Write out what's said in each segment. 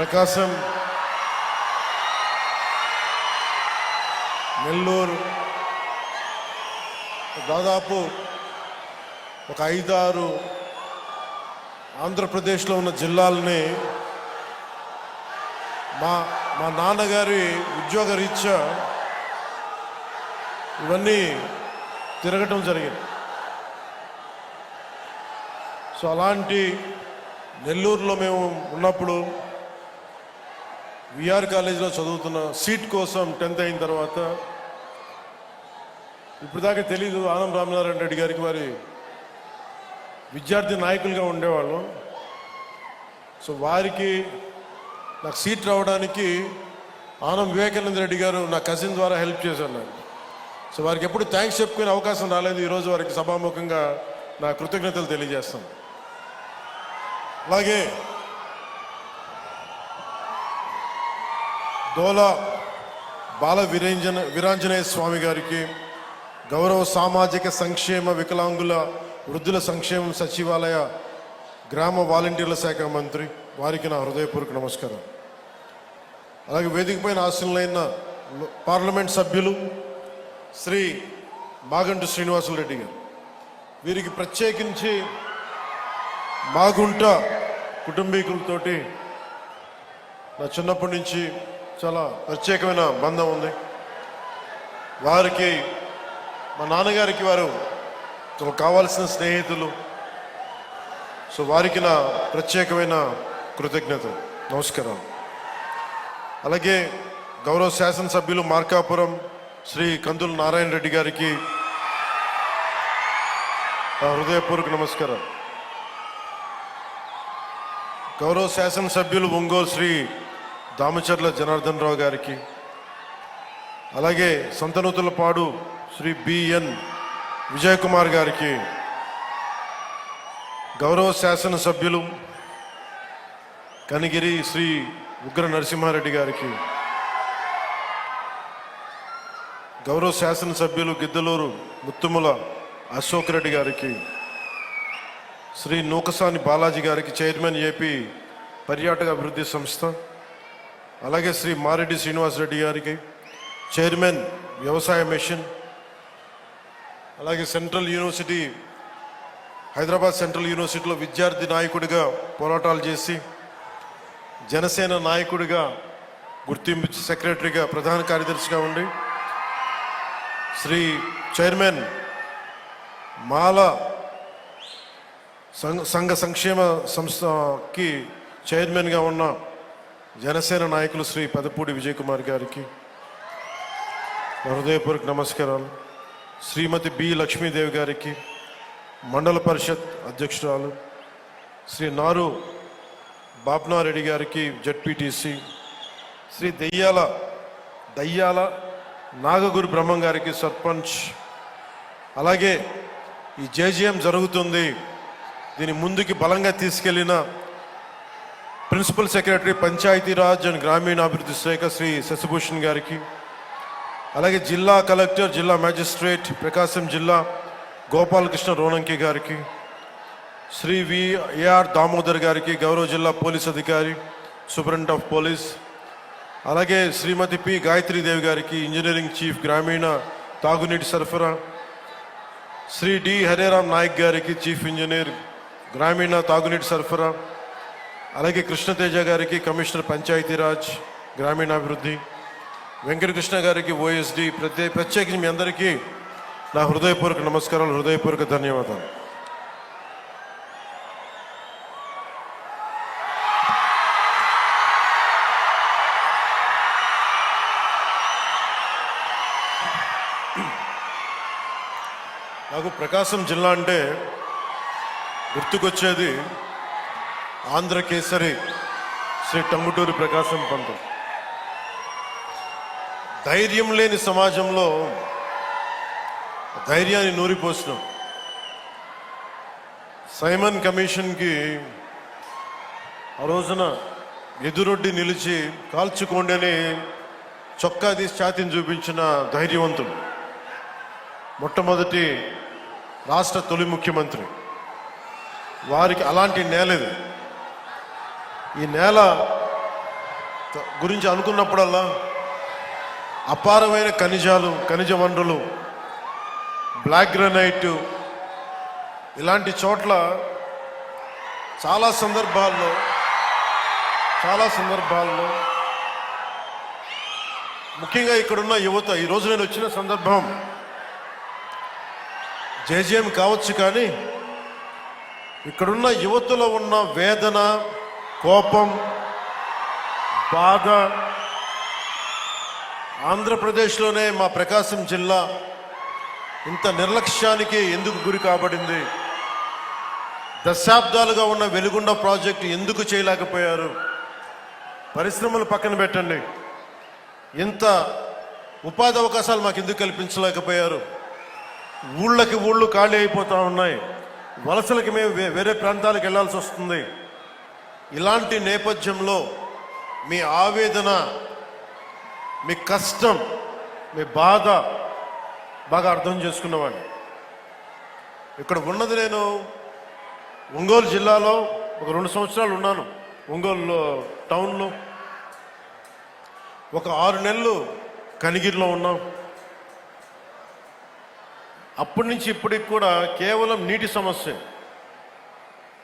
ప్రకాశం, నెల్లూరు దాదాపు ఒక 5-6 ఆంధ్రప్రదేశ్లో ఉన్న జిల్లాలని మా నాన్నగారి ఉద్యోగ రీత్యా ఇవన్నీ తిరగటం జరిగింది. సో అలాంటి నెల్లూరులో మేము ఉన్నప్పుడు విఆర్ కాలేజీలో చదువుతున్న సీట్ కోసం 10th అయిన తర్వాత ఇప్పుడు దాకా తెలీదు, ఆనం రామనారాయణ రెడ్డి గారికి వారి విద్యార్థి నాయకులుగా ఉండేవాళ్ళం. సో వారికి నాకు సీట్ రావడానికి ఆనం వివేకానంద రెడ్డి గారు నా కజిన్ ద్వారా హెల్ప్ చేశారు నాకు. సో వారికి ఎప్పుడు థ్యాంక్స్ చెప్పుకునే అవకాశం రాలేదు. ఈరోజు వారికి సభాముఖంగా నా కృతజ్ఞతలు తెలియజేస్తాను. అలాగే దోలా బాల వీరాంజనేయ స్వామి గారికి, గౌరవ సామాజిక సంక్షేమ వికలాంగుల వృద్ధుల సంక్షేమ సచివాలయ గ్రామ వాలంటీర్ల శాఖ మంత్రి, వారికి నా హృదయపూర్వక నమస్కారం. అలాగే వేదికపైన ఆశీనులైన పార్లమెంట్ సభ్యులు శ్రీ మాగంటి శ్రీనివాసులు రెడ్డి గారు, వీరికి ప్రత్యేకించి మాగుంట కుటుంబీకులతోటి నా చిన్నప్పటి నుంచి చాలా ప్రత్యేకమైన బంధం ఉంది. వారికి, మా నాన్నగారికి వారు కావాల్సిన స్నేహితులు. సో వారికి నా ప్రత్యేకమైన కృతజ్ఞత, నమస్కారం. అలాగే గౌరవ శాసనసభ్యులు మార్కాపురం శ్రీ కందుల నారాయణ రెడ్డి గారికి హృదయపూర్వక నమస్కారం. గౌరవ శాసనసభ్యులు ఒంగోలు శ్రీ దామచర్ల జనార్దన్ రావు గారికి, అలాగే సంతనూతులపాడు శ్రీ బిఎన్ విజయ్ కుమార్ గారికి, గౌరవ శాసనసభ్యులు కనిగిరి శ్రీ ఉగ్ర నరసింహారెడ్డి గారికి, గౌరవ శాసనసభ్యులు గిద్దలూరు ముత్తుముల అశోక్ రెడ్డి గారికి, శ్రీ నూకసాని బాలాజీ గారికి, చైర్మన్ ఏపీ పర్యాటక అభివృద్ధి సంస్థ, అలాగే శ్రీ మారెడ్డి శ్రీనివాసరెడ్డి గారికి, చైర్మన్ వ్యవసాయ మిషన్, అలాగే సెంట్రల్ యూనివర్సిటీ, హైదరాబాద్ సెంట్రల్ యూనివర్సిటీలో విద్యార్థి నాయకుడిగా పోరాటాలు చేసి జనసేన నాయకుడిగా గుర్తింపు, సెక్రటరీగా, ప్రధాన కార్యదర్శిగా ఉండి శ్రీ చైర్మన్ మాల సంఘ సంక్షేమ సంస్థకి చైర్మన్గా ఉన్న జనసేన నాయకులు శ్రీ పెదపూడి విజయ్ కుమార్ గారికి హృదయపూర్వక నమస్కారాలు. శ్రీమతి బి లక్ష్మీదేవి గారికి, మండల పరిషత్ అధ్యక్షురాలు, శ్రీ నారు బాప్నారెడ్డి గారికి జెడ్పీటీసీ, శ్రీ దయ్యాల నాగగురు బ్రహ్మం గారికి సర్పంచ్. అలాగే ఈ జేజీఎం జరుగుతుంది, దీని ముందుకి బలంగా తీసుకెళ్లిన ప్రిన్సిపల్ సెక్రటరీ పంచాయతీరాజ్ అండ్ గ్రామీణాభివృద్ధి శాఖ శ్రీ శశిభూషణ్ గారికి, అలాగే జిల్లా కలెక్టర్, జిల్లా మ్యాజిస్ట్రేట్ ప్రకాశం జిల్లా గోపాలకృష్ణ రోనంకి గారికి, శ్రీ విఆర్ దామోదర్ గారికి, గౌరవ జిల్లా పోలీస్ అధికారి, సూపరింటెండెంట్ ఆఫ్ పోలీస్, అలాగే శ్రీమతి పి గాయత్రీదేవి గారికి, ఇంజనీరింగ్ చీఫ్ గ్రామీణ తాగునీటి సరఫరా, శ్రీ డి హరేరామ్ నాయక్ గారికి, చీఫ్ ఇంజనీర్ గ్రామీణ తాగునీటి సరఫరా, అలాగే కృష్ణతేజ గారికి, కమిషనర్ పంచాయతీరాజ్ గ్రామీణాభివృద్ధి, వెంకటకృష్ణ గారికి ఓఎస్డి. ప్రత్యేకించి మీ అందరికీ నా హృదయపూర్వక నమస్కారాలు, హృదయపూర్వక ధన్యవాదాలు. నాకు ప్రకాశం జిల్లా అంటే గుర్తుకొచ్చేది ఆంధ్రకేసరి శ్రీ టంగుటూరి ప్రకాశం పంతులు. ధైర్యం లేని సమాజంలో ధైర్యాన్ని నూరిపోసినాం. సైమన్ కమిషన్కి ఆ రోజున ఎదురొడ్డి నిలిచి కాల్చుకోండి అని చొక్కా తీసి ఛాతీని చూపించిన ధైర్యవంతుడు, మొట్టమొదటి రాష్ట్ర తొలి ముఖ్యమంత్రి. వారికి అలాంటి నేల ఇది. ఈ నేల గురించి అనుకున్నప్పుడల్లా అపారమైన ఖనిజ వనరులు, బ్లాక్ గ్రానైట్ ఇలాంటి చోట్ల చాలా సందర్భాల్లో ముఖ్యంగా ఇక్కడున్న యువత, ఈరోజు నేను వచ్చిన సందర్భం జేజేఎం కావచ్చు, కానీ ఇక్కడున్న యువతలో ఉన్న వేదన, కోపం, బాధ, ఆంధ్రప్రదేశ్లోనే మా ప్రకాశం జిల్లా ఇంత నిర్లక్ష్యానికి ఎందుకు గురి కాబడింది, దశాబ్దాలుగా ఉన్న వెలుగొండ ప్రాజెక్టు ఎందుకు చేయలేకపోయారు, పరిశ్రమలు పక్కన పెట్టండి, ఇంత ఉపాధి అవకాశాలు మాకు ఎందుకు కల్పించలేకపోయారు, ఊళ్ళు ఖాళీ అయిపోతూ ఉన్నాయి, వలసలకి మేము వేరే ప్రాంతాలకు వెళ్ళాల్సి వస్తుంది. ఇలాంటి నేపథ్యంలో మీ ఆవేదన, మీ కష్టం, మీ బాధ బాగా అర్థం చేసుకున్నవాడిని. ఇక్కడ ఉన్నది నేను ఒంగోలు జిల్లాలో ఒక 2 సంవత్సరాలు ఉన్నాను. ఒంగోలు టౌన్లో ఒక 6 నెలలు కనిగిరిలో ఉన్నాం. అప్పటి నుంచి ఇప్పటికి కూడా కేవలం నీటి సమస్య,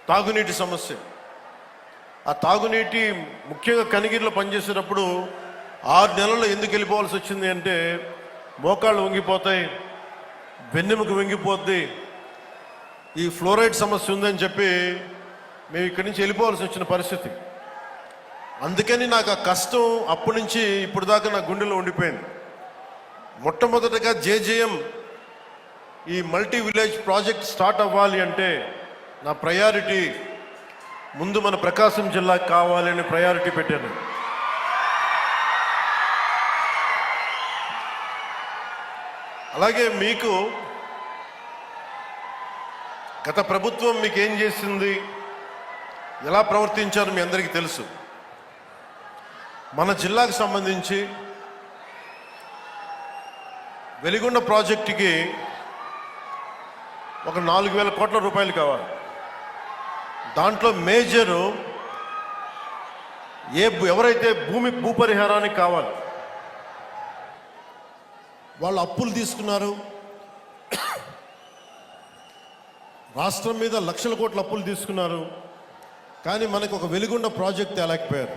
తాగునీటి సమస్య. ఆ తాగునీటి ముఖ్యంగా కనిగిరిలో పనిచేసేటప్పుడు 6 నెలల్లో ఎందుకు వెళ్ళిపోవాల్సి వచ్చింది అంటే, మోకాళ్ళు వంగిపోతాయి, వెన్నెముక వంగిపోద్ది, ఈ ఫ్లోరైడ్ సమస్య ఉందని చెప్పి మేము ఇక్కడి నుంచి వెళ్ళిపోవాల్సి వచ్చిన పరిస్థితి. అందుకని నాకు ఆ కష్టం అప్పటి నుంచి ఇప్పుడు దాకా నా గుండెలో ఉండిపోయింది. మొట్టమొదటగా జేజేఎం ఈ మల్టీ విలేజ్ ప్రాజెక్ట్ స్టార్ట్ అవ్వాలి అంటే నా ప్రయారిటీ ముందు మన ప్రకాశం జిల్లాకు కావాలి అని ప్రయారిటీ పెట్టాను. అలాగే మీకు గత ప్రభుత్వం మీకు ఏం చేసింది, ఎలా ప్రవర్తించారో మీ అందరికీ తెలుసు. మన జిల్లాకు సంబంధించి వెలిగొండ ప్రాజెక్టుకి ఒక 4,000 కోట్ల రూపాయలు కావాలి. దాంట్లో మేజరు ఎవరైతే భూపరిహారానికి కావాలి, వాళ్ళు అప్పులు తీసుకున్నారు. రాష్ట్రం మీద లక్షల కోట్ల అప్పులు తీసుకున్నారు. కానీ మనకు ఒక వెలిగొండ ప్రాజెక్ట్ తేలేకపోయారు.